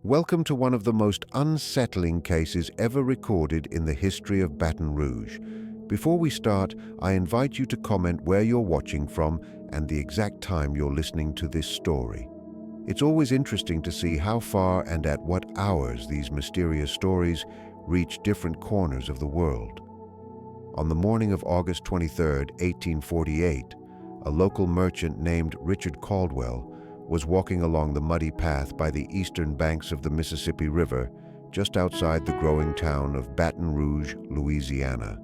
Welcome to one of the most unsettling cases ever recorded in the history of Baton Rouge. Before we start, I invite you to comment where you're watching from and the exact time you're listening to this story. It's always interesting to see how far and at what hours these mysterious stories reach different corners of the world. On the morning of August 23, 1848, a local merchant named Richard Caldwell was walking along the muddy path by the eastern banks of the Mississippi River, just outside the growing town of Baton Rouge, Louisiana.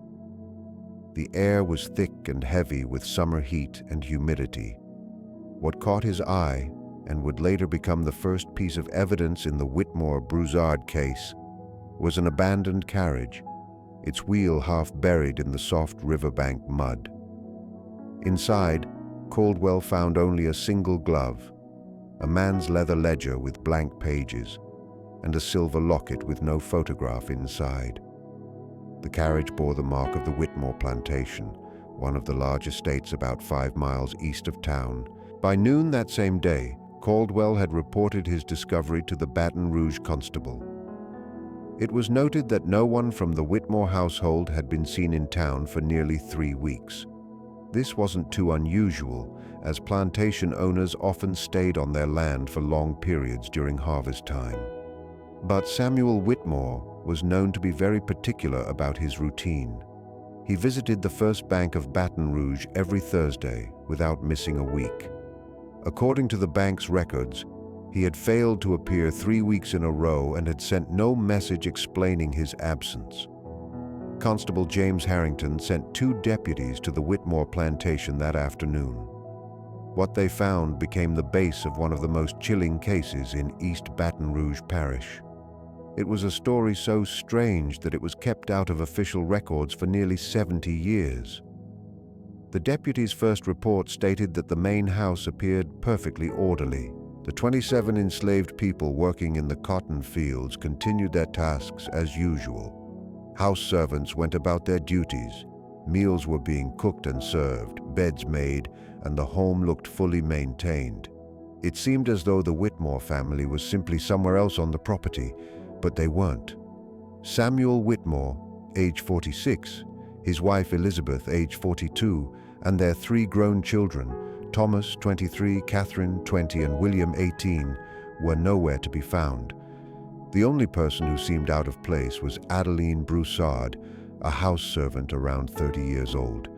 The air was thick and heavy with summer heat and humidity. What caught his eye, and would later become the first piece of evidence in the Witmore Brousard case, was an abandoned carriage, its wheel half buried in the soft riverbank mud. Inside, Caldwell found only a single glove, a man's leather ledger with blank pages, and a silver locket with no photograph inside. The carriage bore the mark of the Witmore Plantation, one of the large estates about 5 miles east of town. By noon that same day, Caldwell had reported his discovery to the Baton Rouge constable. It was noted that no one from the Witmore household had been seen in town for nearly 3 weeks. This wasn't too unusual, as plantation owners often stayed on their land for long periods during harvest time. But Samuel Witmore was known to be very particular about his routine. He visited the First Bank of Baton Rouge every Thursday without missing a week. According to the bank's records, he had failed to appear 3 weeks in a row and had sent no message explaining his absence. Constable James Harrington sent 2 deputies to the Witmore plantation that afternoon. What they found became the base of one of the most chilling cases in East Baton Rouge Parish. It was a story so strange that it was kept out of official records for nearly 70 years. The deputies' first report stated that the main house appeared perfectly orderly. The 27 enslaved people working in the cotton fields continued their tasks as usual. House servants went about their duties. Meals were being cooked and served, beds made, and the home looked fully maintained. It seemed as though the Witmore family was simply somewhere else on the property, but they weren't. Samuel Witmore, age 46, his wife Elizabeth, age 42, and their 3 grown children, Thomas, 23, Catherine, 20, and William, 18, were nowhere to be found. The only person who seemed out of place was Adeline Brousard, a house servant around 30 years old.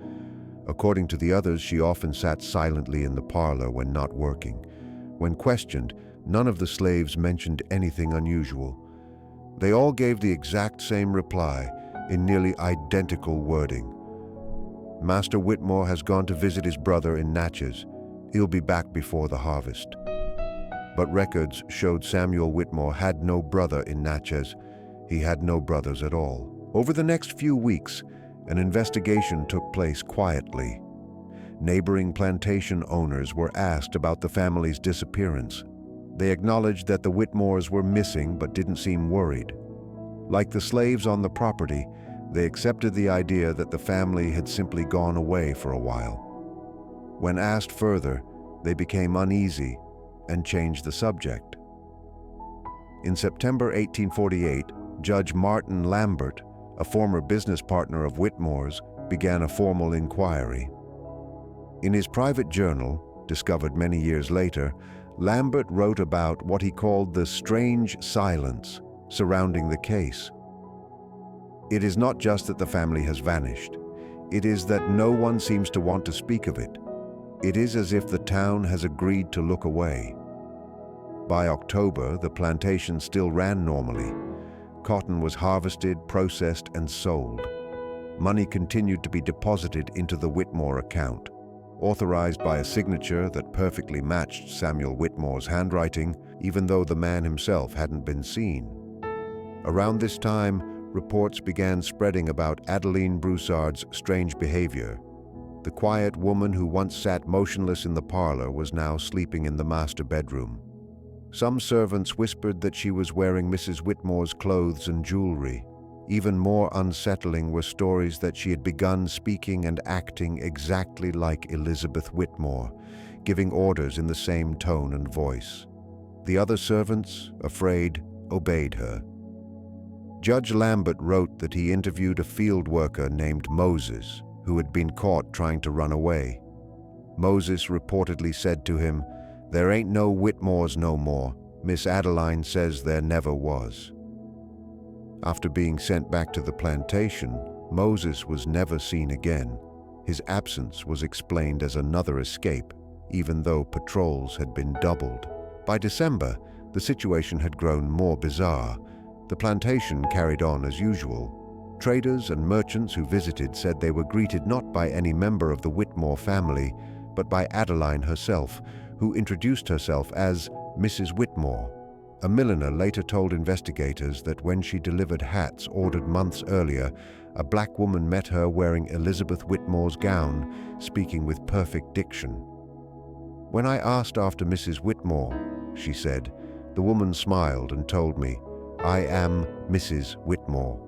According to the others, she often sat silently in the parlor when not working. When questioned, none of the slaves mentioned anything unusual. They all gave the exact same reply, in nearly identical wording. Master Witmore has gone to visit his brother in Natchez. He'll be back before the harvest. But records showed Samuel Witmore had no brother in Natchez. He had no brothers at all. Over the next few weeks, an investigation took place quietly. Neighboring plantation owners were asked about the family's disappearance. They acknowledged that the Witmores were missing but didn't seem worried. Like the slaves on the property, they accepted the idea that the family had simply gone away for a while. When asked further, they became uneasy and changed the subject. In September 1848, Judge Martin Lambert, a former business partner of Witmore's, began a formal inquiry. In his private journal, discovered many years later, Lambert wrote about what he called the strange silence surrounding the case. It is not just that the family has vanished. It is that no one seems to want to speak of it. It is as if the town has agreed to look away. By October, the plantation still ran normally. Cotton was harvested, processed, and sold. Money continued to be deposited into the Witmore account, authorized by a signature that perfectly matched Samuel Witmore's handwriting, even though the man himself hadn't been seen. Around this time, reports began spreading about Adeline Brousard's strange behavior. The quiet woman who once sat motionless in the parlor was now sleeping in the master bedroom. Some servants whispered that she was wearing Mrs. Witmore's clothes and jewelry. Even more unsettling were stories that she had begun speaking and acting exactly like Elizabeth Witmore, giving orders in the same tone and voice. The other servants, afraid, obeyed her. Judge Lambert wrote that he interviewed a field worker named Moses, who had been caught trying to run away. Moses reportedly said to him, "There ain't no Witmores no more. Miss Adeline says there never was." After being sent back to the plantation, Moses was never seen again. His absence was explained as another escape, even though patrols had been doubled. By December, the situation had grown more bizarre. The plantation carried on as usual. Traders and merchants who visited said they were greeted not by any member of the Witmore family, but by Adeline herself, who introduced herself as Mrs. Witmore. A milliner later told investigators that when she delivered hats ordered months earlier, a black woman met her wearing Elizabeth Witmore's gown, speaking with perfect diction. "When I asked after Mrs. Witmore," she said, "the woman smiled and told me, 'I am Mrs. Witmore.'"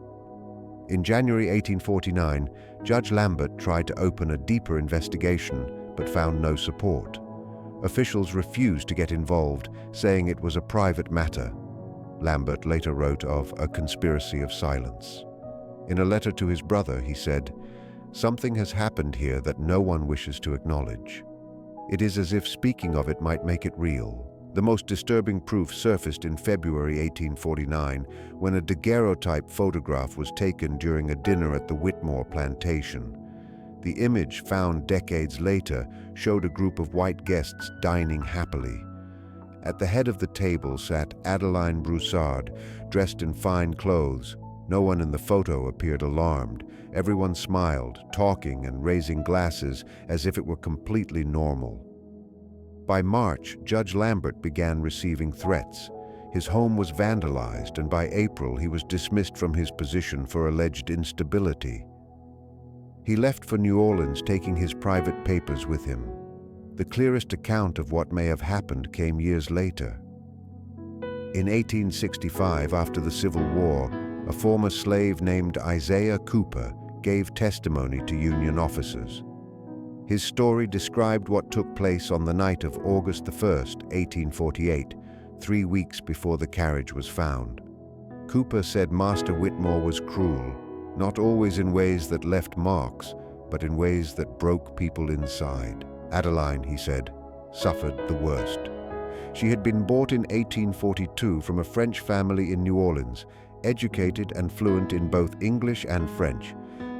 In January 1849, Judge Lambert tried to open a deeper investigation, but found no support. Officials refused to get involved, saying it was a private matter. Lambert later wrote of a conspiracy of silence. In a letter to his brother, he said, "Something has happened here that no one wishes to acknowledge. It is as if speaking of it might make it real." The most disturbing proof surfaced in February 1849, when a daguerreotype photograph was taken during a dinner at the Witmore plantation. The image, found decades later, showed a group of white guests dining happily. At the head of the table sat Adeline Brousard, dressed in fine clothes. No one in the photo appeared alarmed. Everyone smiled, talking and raising glasses as if it were completely normal. By March, Judge Lambert began receiving threats. His home was vandalized, and by April he was dismissed from his position for alleged instability. He left for New Orleans, taking his private papers with him. The clearest account of what may have happened came years later. In 1865, after the Civil War, a former slave named Isaiah Cooper gave testimony to Union officers. His story described what took place on the night of August 1st, 1848, 3 weeks before the carriage was found. Cooper said Master Witmore was cruel, not always in ways that left marks, but in ways that broke people inside. Adeline, he said, suffered the worst. She had been bought in 1842 from a French family in New Orleans, educated and fluent in both English and French.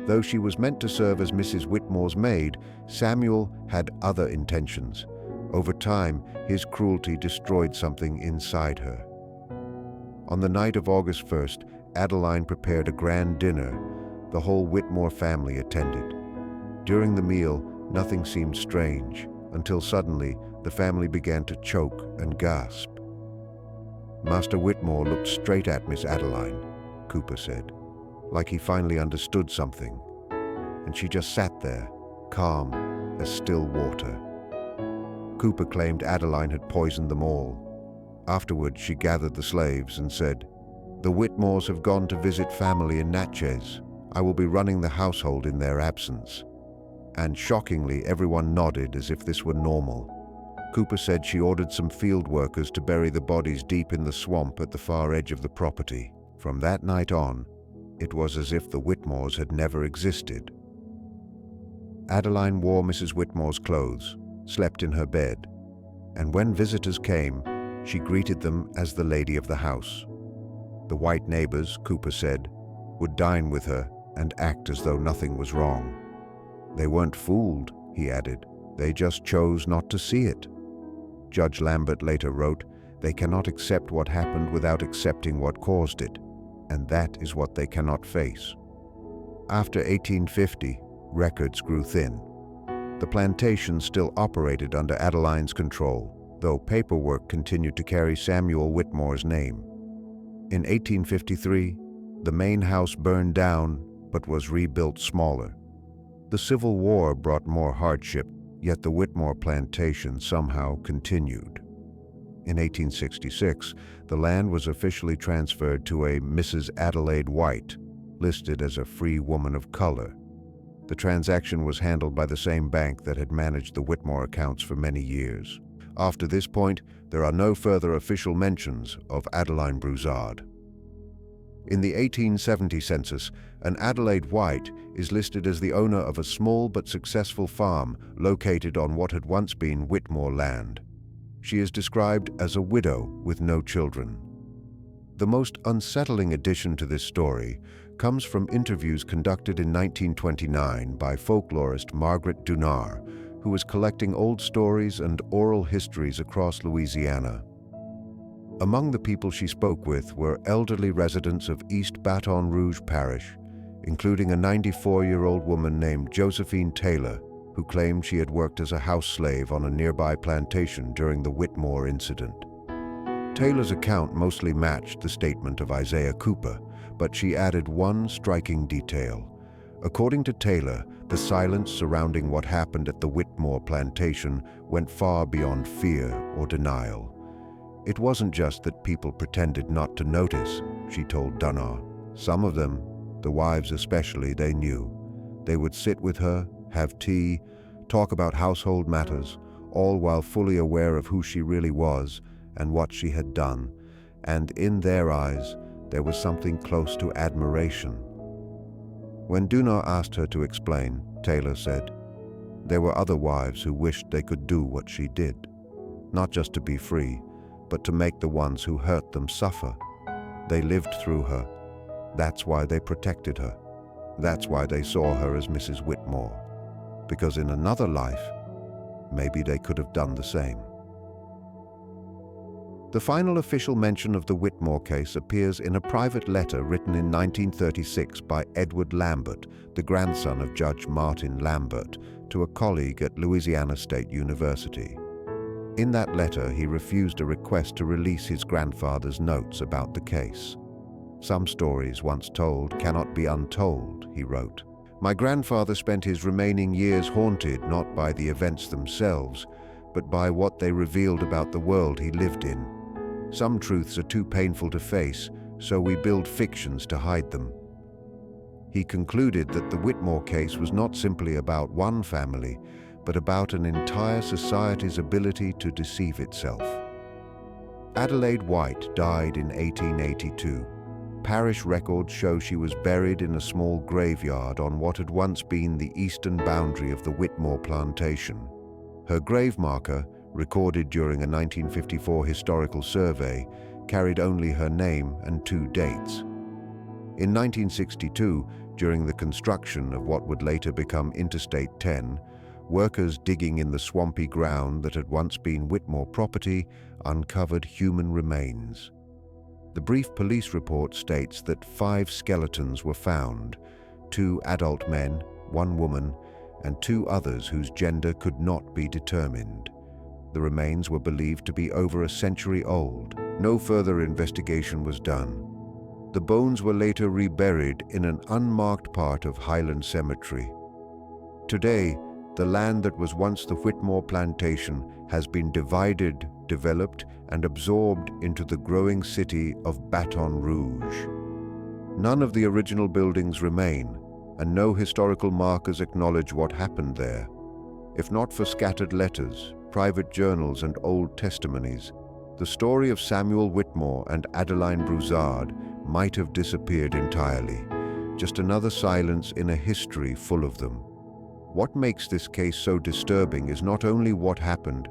Though she was meant to serve as Mrs. Witmore's maid, Samuel had other intentions. Over time, his cruelty destroyed something inside her. On the night of August 1st, Adeline prepared a grand dinner. The whole Witmore family attended. During the meal, nothing seemed strange, until suddenly the family began to choke and gasp. Master Witmore looked straight at Miss Adeline, Cooper said, like he finally understood something, and she just sat there, calm as still water. Cooper claimed Adeline had poisoned them all. Afterward, she gathered the slaves and said, "The Witmores have gone to visit family in Natchez. I will be running the household in their absence." And shockingly, everyone nodded as if this were normal. Cooper said she ordered some field workers to bury the bodies deep in the swamp at the far edge of the property. From that night on, it was as if the Witmores had never existed. Adeline wore Mrs. Witmore's clothes, slept in her bed, and when visitors came, she greeted them as the lady of the house. The white neighbors, Cooper said, would dine with her and act as though nothing was wrong. They weren't fooled, he added. They just chose not to see it. Judge Lambert later wrote, "They cannot accept what happened without accepting what caused it, and that is what they cannot face." After 1850, records grew thin. The plantation still operated under Adeline's control, though paperwork continued to carry Samuel Witmore's name. In 1853, the main house burned down but was rebuilt smaller. The Civil War brought more hardship, yet the Witmore plantation somehow continued. In 1866, the land was officially transferred to a Mrs. Adelaide White, listed as a free woman of color. The transaction was handled by the same bank that had managed the Witmore accounts for many years. After this point, there are no further official mentions of Adeline Brousard. In the 1870 census, an Adelaide White is listed as the owner of a small but successful farm located on what had once been Witmore land. She is described as a widow with no children. The most unsettling addition to this story comes from interviews conducted in 1929 by folklorist Margaret Dunard, who was collecting old stories and oral histories across Louisiana. Among the people she spoke with were elderly residents of East Baton Rouge Parish, including a 94-year-old woman named Josephine Taylor, who claimed she had worked as a house slave on a nearby plantation during the Witmore incident. Taylor's account mostly matched the statement of Isaiah Cooper, but she added one striking detail. According to Taylor, the silence surrounding what happened at the Witmore plantation went far beyond fear or denial. It wasn't just that people pretended not to notice, she told Dunbar. Some of them, the wives especially, they knew. They would sit with her, have tea, talk about household matters, all while fully aware of who she really was and what she had done, and in their eyes, there was something close to admiration. When Dunbar asked her to explain, Taylor said, "There were other wives who wished they could do what she did, not just to be free, but to make the ones who hurt them suffer. They lived through her. That's why they protected her. That's why they saw her as Mrs. Witmore. Because in another life, maybe they could have done the same." The final official mention of the Witmore case appears in a private letter written in 1936 by Edward Lambert, the grandson of Judge Martin Lambert, to a colleague at Louisiana State University. In that letter, he refused a request to release his grandfather's notes about the case. "Some stories once told cannot be untold," he wrote. "My grandfather spent his remaining years haunted not by the events themselves, but by what they revealed about the world he lived in. Some truths are too painful to face, so we build fictions to hide them." He concluded that the Witmore case was not simply about one family, but about an entire society's ability to deceive itself. Adelaide White died in 1882. Parish records show she was buried in a small graveyard on what had once been the eastern boundary of the Witmore plantation. Her grave marker, recorded during a 1954 historical survey, carried only her name and 2 dates. In 1962, during the construction of what would later become Interstate 10, workers digging in the swampy ground that had once been Witmore property uncovered human remains. The brief police report states that 5 skeletons were found, 2 adult men, 1 woman, and 2 others whose gender could not be determined. The remains were believed to be over a century old. No further investigation was done. The bones were later reburied in an unmarked part of Highland Cemetery. Today, the land that was once the Witmore plantation has been divided, developed, and absorbed into the growing city of Baton Rouge. None of the original buildings remain, and no historical markers acknowledge what happened there. If not for scattered letters, private journals, and old testimonies, the story of Samuel Witmore and Adeline Brousard might have disappeared entirely, just another silence in a history full of them. What makes this case so disturbing is not only what happened,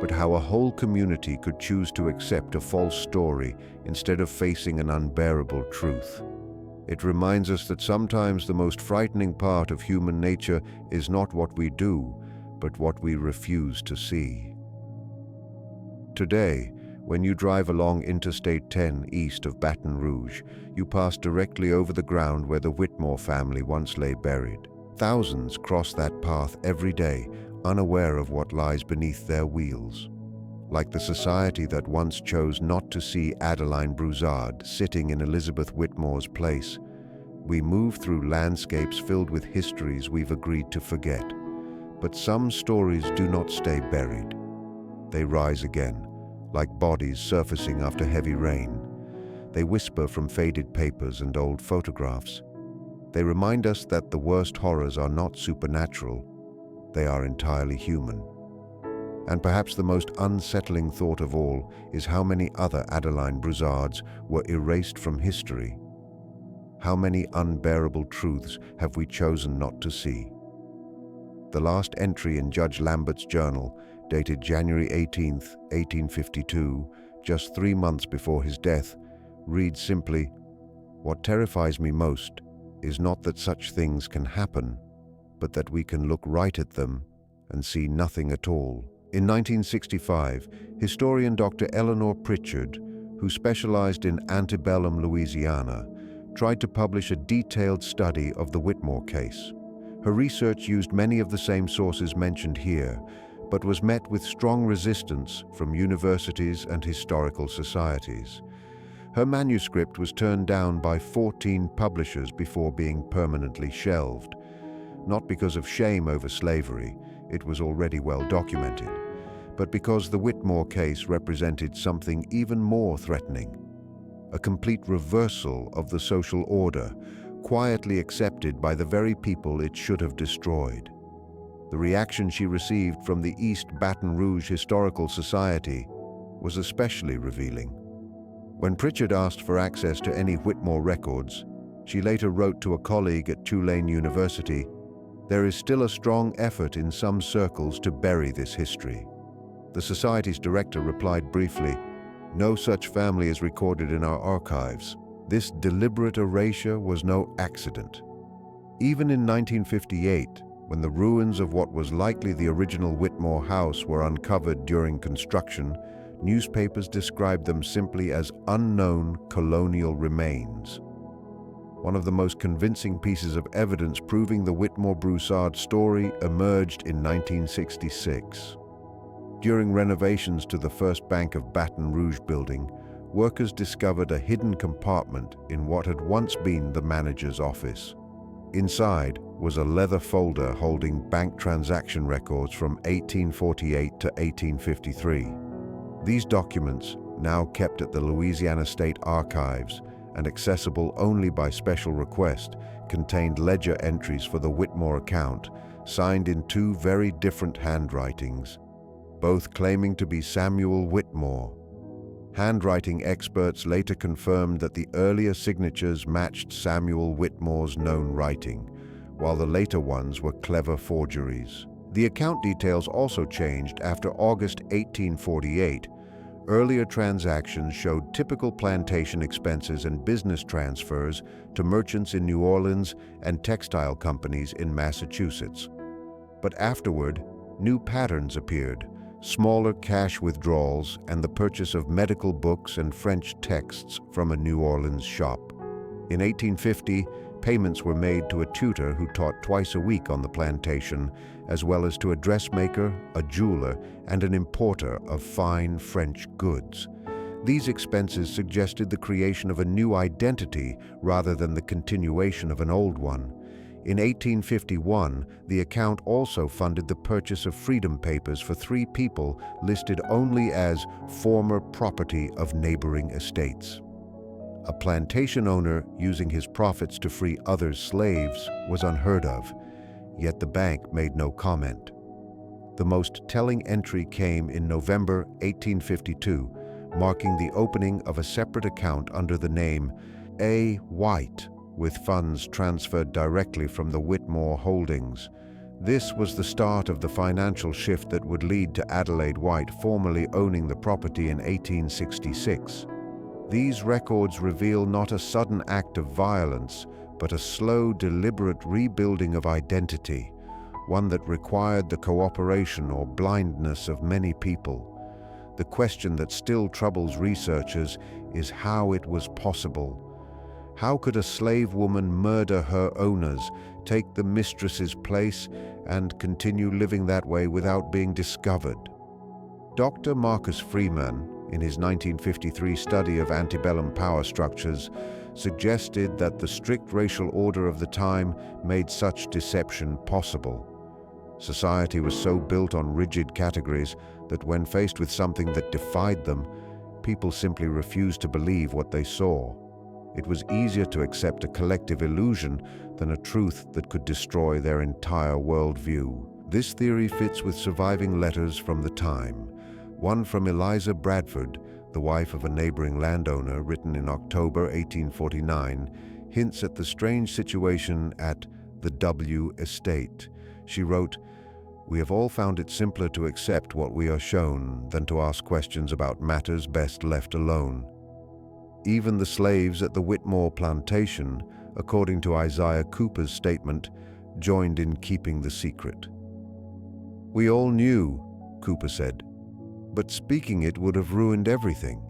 but how a whole community could choose to accept a false story instead of facing an unbearable truth. It reminds us that sometimes the most frightening part of human nature is not what we do, but what we refuse to see. Today, when you drive along Interstate 10 east of Baton Rouge, you pass directly over the ground where the Witmore family once lay buried. Thousands cross that path every day, unaware of what lies beneath their wheels. Like the society that once chose not to see Adeline Brousard sitting in Elizabeth Witmore's place, we move through landscapes filled with histories we've agreed to forget. But some stories do not stay buried. They rise again, like bodies surfacing after heavy rain. They whisper from faded papers and old photographs. They remind us that the worst horrors are not supernatural, they are entirely human. And perhaps the most unsettling thought of all is how many other Adeline Brousards were erased from history. How many unbearable truths have we chosen not to see? The last entry in Judge Lambert's journal, dated January 18, 1852, just 3 months before his death, reads simply, "What terrifies me most is not that such things can happen, but that we can look right at them and see nothing at all." In 1965, historian Dr. Eleanor Pritchard, who specialized in antebellum Louisiana, tried to publish a detailed study of the Witmore case. Her research used many of the same sources mentioned here, but was met with strong resistance from universities and historical societies. Her manuscript was turned down by 14 publishers before being permanently shelved. Not because of shame over slavery, it was already well documented, but because the Witmore case represented something even more threatening. A complete reversal of the social order, quietly accepted by the very people it should have destroyed. The reaction she received from the East Baton Rouge Historical Society was especially revealing. When Pritchard asked for access to any Witmore records, she later wrote to a colleague at Tulane University, "There is still a strong effort in some circles to bury this history." The Society's director replied briefly, "No such family is recorded in our archives. This deliberate erasure was no accident." Even in 1958, when the ruins of what was likely the original Witmore house were uncovered during construction, newspapers described them simply as unknown colonial remains. One of the most convincing pieces of evidence proving the Witmore-Brousard story emerged in 1966. During renovations to the First Bank of Baton Rouge building, workers discovered a hidden compartment in what had once been the manager's office. Inside was a leather folder holding bank transaction records from 1848 to 1853. These documents, now kept at the Louisiana State Archives and accessible only by special request, contained ledger entries for the Witmore account, signed in 2 very different handwritings, both claiming to be Samuel Witmore. Handwriting experts later confirmed that the earlier signatures matched Samuel Witmore's known writing, while the later ones were clever forgeries. The account details also changed after August 1848. Earlier transactions showed typical plantation expenses and business transfers to merchants in New Orleans and textile companies in Massachusetts. But afterward, new patterns appeared: smaller cash withdrawals and the purchase of medical books and French texts from a New Orleans shop. In 1850, payments were made to a tutor who taught twice a week on the plantation, as well as to a dressmaker, a jeweler, and an importer of fine French goods. These expenses suggested the creation of a new identity rather than the continuation of an old one. In 1851, the account also funded the purchase of freedom papers for 3 people listed only as former property of neighboring estates. A plantation owner using his profits to free other slaves was unheard of, yet the bank made no comment. The most telling entry came in November 1852, marking the opening of a separate account under the name A. White, with funds transferred directly from the Witmore holdings. This was the start of the financial shift that would lead to Adelaide White formally owning the property in 1866. These records reveal not a sudden act of violence, but a slow, deliberate rebuilding of identity, one that required the cooperation or blindness of many people. The question that still troubles researchers is how it was possible. How could a slave woman murder her owners, take the mistress's place, and continue living that way without being discovered? Dr. Marcus Freeman, in his 1953 study of antebellum power structures, suggested that the strict racial order of the time made such deception possible. Society was so built on rigid categories that when faced with something that defied them, people simply refused to believe what they saw. It was easier to accept a collective illusion than a truth that could destroy their entire worldview. This theory fits with surviving letters from the time. One from Eliza Bradford, the wife of a neighboring landowner, written in October 1849, hints at the strange situation at the W estate. She wrote, "We have all found it simpler to accept what we are shown than to ask questions about matters best left alone." Even the slaves at the Witmore Plantation, according to Isaiah Cooper's statement, joined in keeping the secret. "We all knew," Cooper said, "but speaking it would have ruined everything."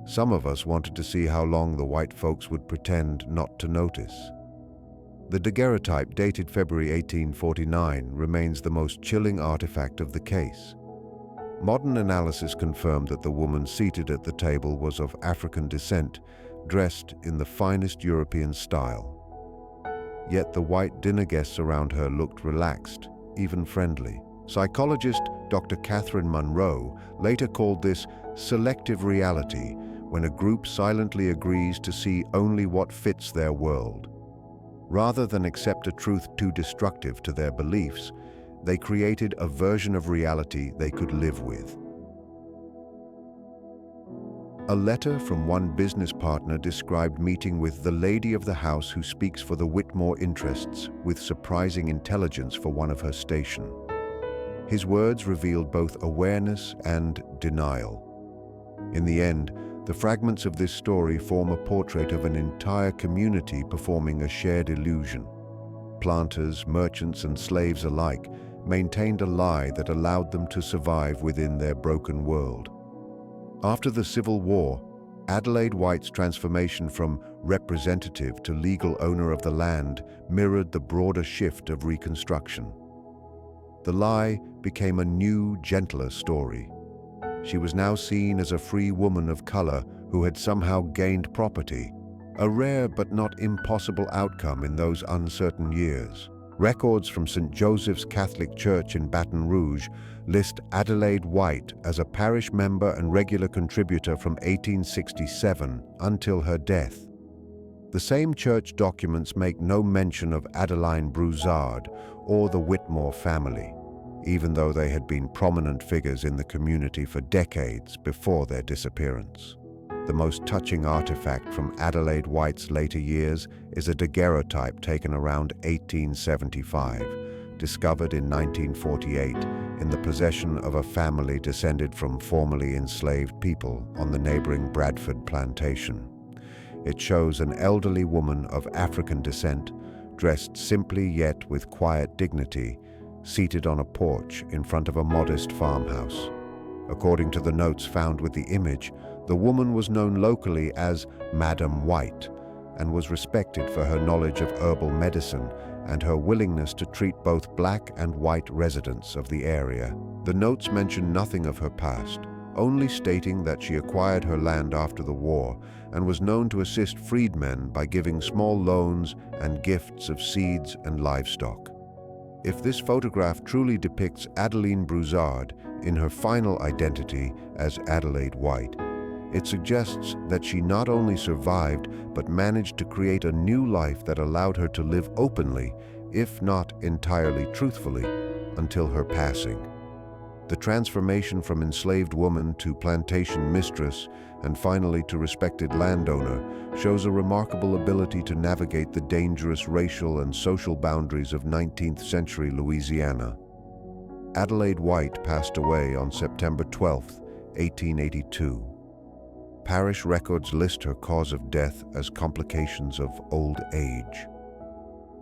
Some of us wanted to see how long the white folks would pretend not to notice. The daguerreotype, dated February 1849, remains the most chilling artifact of the case. Modern analysis confirmed that the woman seated at the table was of African descent, dressed in the finest European style. Yet the white dinner guests around her looked relaxed, even friendly. Psychologist Dr. Catherine Munro later called this selective reality, when a group silently agrees to see only what fits their world. Rather than accept a truth too destructive to their beliefs, they created a version of reality they could live with. A letter from one business partner described meeting with the lady of the house who speaks for the Witmore interests with surprising intelligence for one of her station. His words revealed both awareness and denial. In the end, the fragments of this story form a portrait of an entire community performing a shared illusion. Planters, merchants, and slaves alike maintained a lie that allowed them to survive within their broken world. After the Civil War, Adelaide White's transformation from representative to legal owner of the land mirrored the broader shift of Reconstruction. The lie became a new, gentler story. She was now seen as a free woman of color who had somehow gained property, a rare but not impossible outcome in those uncertain years. Records from St. Joseph's Catholic Church in Baton Rouge list Adelaide White as a parish member and regular contributor from 1867 until her death. The same church documents make no mention of Adeline Brousard or the Witmore family, even though they had been prominent figures in the community for decades before their disappearance. The most touching artifact from Adelaide White's later years is a daguerreotype taken around 1875, discovered in 1948 in the possession of a family descended from formerly enslaved people on the neighboring Bradford Plantation. It shows an elderly woman of African descent, dressed simply yet with quiet dignity, seated on a porch in front of a modest farmhouse. According to the notes found with the image, the woman was known locally as Madam White and was respected for her knowledge of herbal medicine and her willingness to treat both black and white residents of the area. The notes mention nothing of her past, only stating that she acquired her land after the war and was known to assist freedmen by giving small loans and gifts of seeds and livestock. If this photograph truly depicts Adeline Brousard in her final identity as Adelaide White, it suggests that she not only survived but managed to create a new life that allowed her to live openly, if not entirely truthfully, until her passing. The transformation from enslaved woman to plantation mistress and finally to respected landowner shows a remarkable ability to navigate the dangerous racial and social boundaries of 19th century Louisiana. Adelaide White passed away on September 12, 1882. Parish records list her cause of death as complications of old age.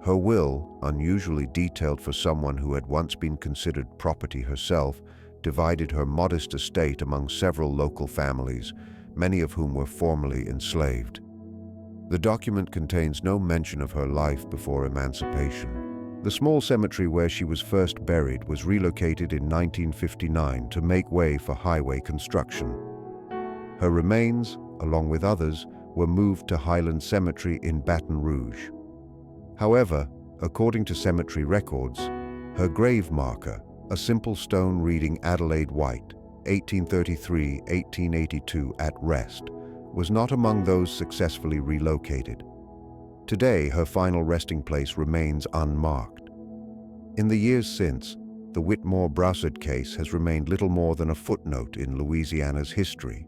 Her will, unusually detailed for someone who had once been considered property herself, divided her modest estate among several local families, many of whom were formerly enslaved. The document contains no mention of her life before emancipation. The small cemetery where she was first buried was relocated in 1959 to make way for highway construction. Her remains, along with others, were moved to Highland Cemetery in Baton Rouge. However, according to cemetery records, her grave marker, a simple stone reading Adelaide White, 1833-1882 at rest, was not among those successfully relocated. Today, her final resting place remains unmarked. In the years since, the Witmore-Brousard case has remained little more than a footnote in Louisiana's history.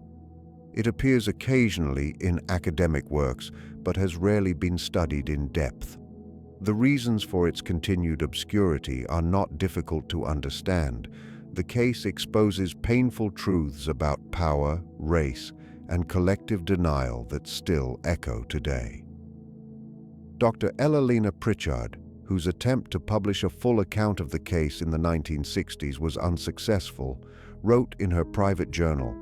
It appears occasionally in academic works, but has rarely been studied in depth. The reasons for its continued obscurity are not difficult to understand. The case exposes painful truths about power, race, and collective denial that still echo today. Dr. Adeline Pritchard, whose attempt to publish a full account of the case in the 1960s was unsuccessful, wrote in her private journal,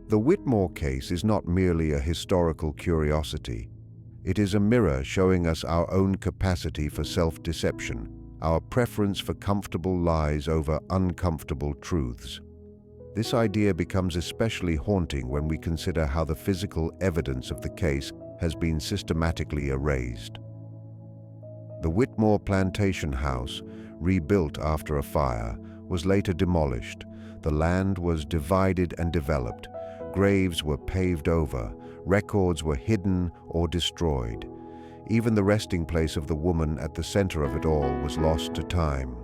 "The Witmore case is not merely a historical curiosity. It is a mirror showing us our own capacity for self-deception, our preference for comfortable lies over uncomfortable truths." This idea becomes especially haunting when we consider how the physical evidence of the case has been systematically erased. The Witmore Plantation house, rebuilt after a fire, was later demolished. The land was divided and developed. Graves were paved over. Records were hidden or destroyed. Even the resting place of the woman at the center of it all was lost to time.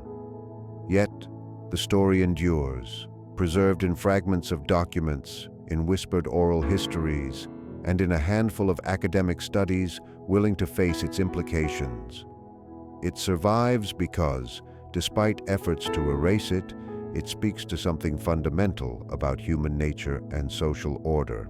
Yet, the story endures, preserved in fragments of documents, in whispered oral histories, and in a handful of academic studies willing to face its implications. It survives because, despite efforts to erase it, it speaks to something fundamental about human nature and social order.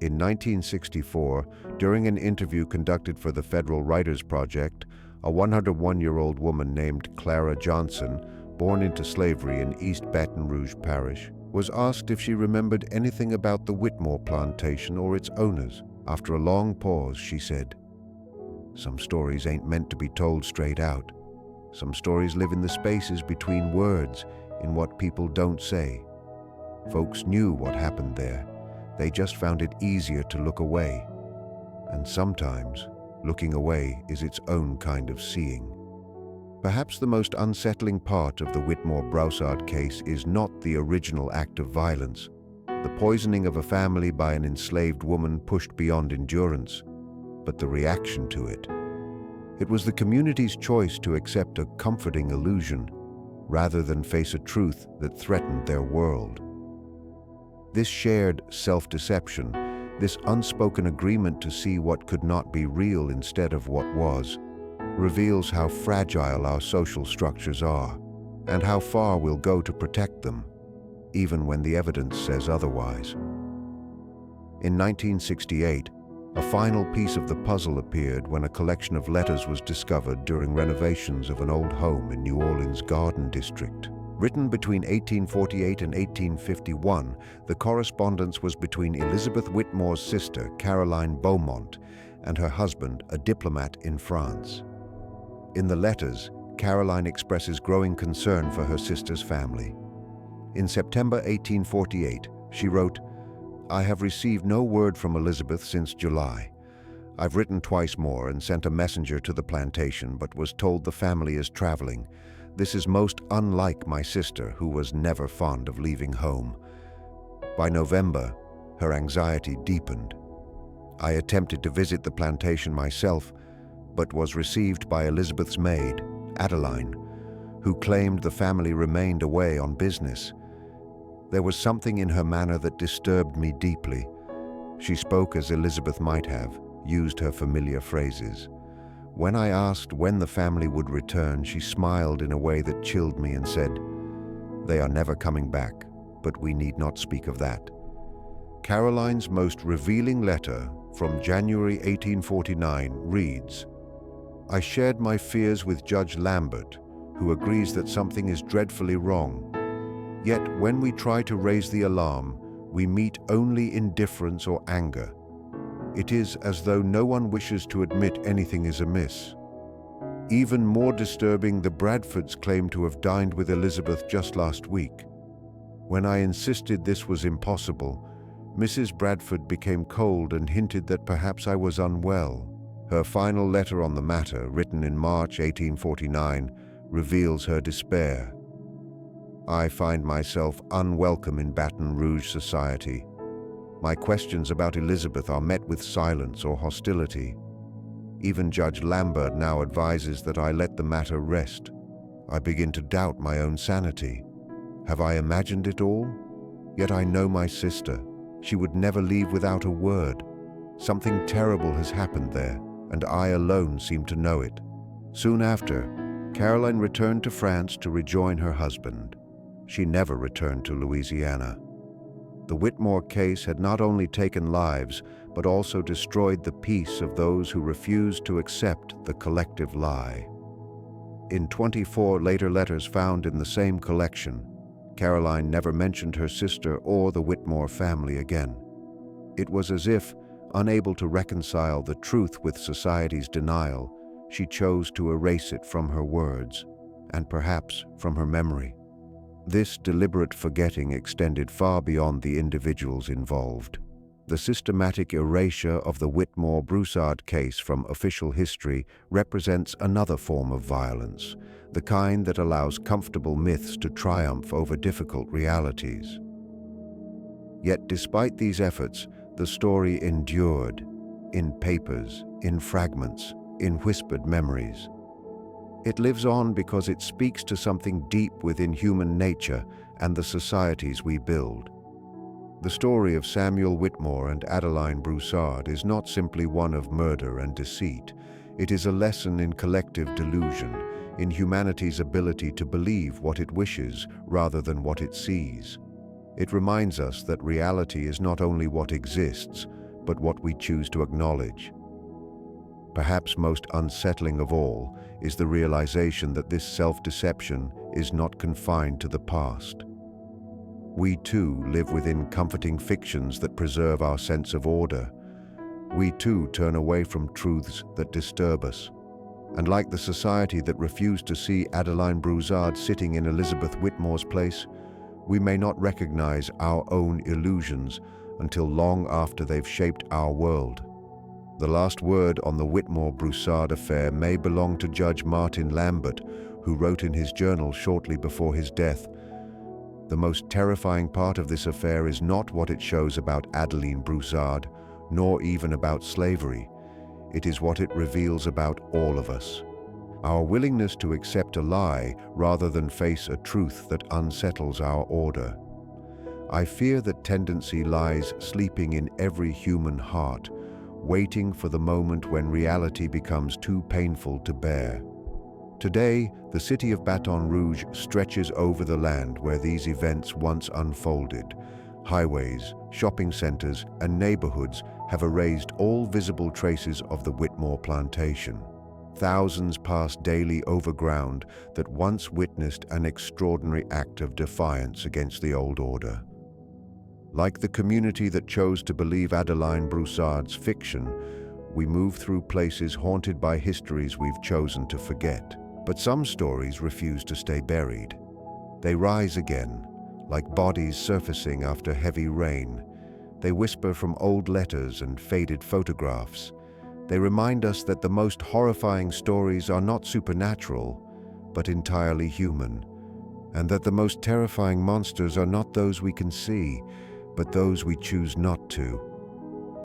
In 1964, during an interview conducted for the Federal Writers Project, a 101-year-old woman named Clara Johnson, born into slavery in East Baton Rouge Parish, was asked if she remembered anything about the Witmore plantation or its owners. After a long pause, she said, "Some stories ain't meant to be told straight out. Some stories live in the spaces between words, in what people don't say. Folks knew what happened there. They just found it easier to look away. And sometimes, looking away is its own kind of seeing." Perhaps the most unsettling part of the Witmore-Brousard case is not the original act of violence, the poisoning of a family by an enslaved woman pushed beyond endurance, but the reaction to it. It was the community's choice to accept a comforting illusion rather than face a truth that threatened their world. This shared self-deception, this unspoken agreement to see what could not be real instead of what was, reveals how fragile our social structures are and how far we'll go to protect them, even when the evidence says otherwise. In 1968, a final piece of the puzzle appeared when a collection of letters was discovered during renovations of an old home in New Orleans' Garden District. Written between 1848 and 1851, the correspondence was between Elizabeth Witmore's sister, Caroline Beaumont, and her husband, a diplomat in France. In the letters, Caroline expresses growing concern for her sister's family. In September 1848, she wrote, "I have received no word from Elizabeth since July. I've written twice more and sent a messenger to the plantation, but was told the family is traveling. This is most unlike my sister, who was never fond of leaving home." By November, her anxiety deepened. "I attempted to visit the plantation myself, but was received by Elizabeth's maid, Adeline, who claimed the family remained away on business. There was something in her manner that disturbed me deeply. She spoke as Elizabeth might have, used her familiar phrases. When I asked when the family would return, she smiled in a way that chilled me and said, 'They are never coming back, but we need not speak of that.'" Caroline's most revealing letter from January 1849 reads, "I shared my fears with Judge Lambert, who agrees that something is dreadfully wrong. Yet when we try to raise the alarm, we meet only indifference or anger. It is as though no one wishes to admit anything is amiss. Even more disturbing, the Bradfords claim to have dined with Elizabeth just last week. When I insisted this was impossible, Mrs. Bradford became cold and hinted that perhaps I was unwell." Her final letter on the matter, written in March 1849, reveals her despair. "I find myself unwelcome in Baton Rouge society. My questions about Elizabeth are met with silence or hostility. Even Judge Lambert now advises that I let the matter rest. I begin to doubt my own sanity. Have I imagined it all? Yet I know my sister. She would never leave without a word. Something terrible has happened there, and I alone seem to know it. Soon after, Caroline returned to France to rejoin her husband. She never returned to Louisiana. The Witmore case had not only taken lives, but also destroyed the peace of those who refused to accept the collective lie. In 24 later letters found in the same collection, Caroline never mentioned her sister or the Witmore family again. It was as if, unable to reconcile the truth with society's denial, she chose to erase it from her words, and perhaps from her memory. This deliberate forgetting extended far beyond the individuals involved. The systematic erasure of the Witmore-Brousard case from official history represents another form of violence, the kind that allows comfortable myths to triumph over difficult realities. Yet despite these efforts, the story endured, in papers, in fragments, in whispered memories. It lives on because it speaks to something deep within human nature and the societies we build. The story of Samuel Witmore and Adeline Brousard is not simply one of murder and deceit. It is a lesson in collective delusion, in humanity's ability to believe what it wishes rather than what it sees. It reminds us that reality is not only what exists, but what we choose to acknowledge. Perhaps most unsettling of all is the realization that this self-deception is not confined to the past. We too live within comforting fictions that preserve our sense of order. We too turn away from truths that disturb us. And like the society that refused to see Adeline Brousard sitting in Elizabeth Witmore's place, we may not recognize our own illusions until long after they've shaped our world. The last word on the Witmore-Brousard affair may belong to Judge Martin Lambert, who wrote in his journal shortly before his death, "The most terrifying part of this affair is not what it shows about Adeline Brousard, nor even about slavery. It is what it reveals about all of us. Our willingness to accept a lie rather than face a truth that unsettles our order. I fear that tendency lies sleeping in every human heart, waiting for the moment when reality becomes too painful to bear." Today, the city of Baton Rouge stretches over the land where these events once unfolded. Highways, shopping centers, and neighborhoods have erased all visible traces of the Witmore plantation. Thousands pass daily over ground that once witnessed an extraordinary act of defiance against the old order. Like the community that chose to believe Adeline Brousard's fiction, we move through places haunted by histories we've chosen to forget. But some stories refuse to stay buried. They rise again, like bodies surfacing after heavy rain. They whisper from old letters and faded photographs. They remind us that the most horrifying stories are not supernatural, but entirely human, and that the most terrifying monsters are not those we can see, but those we choose not to.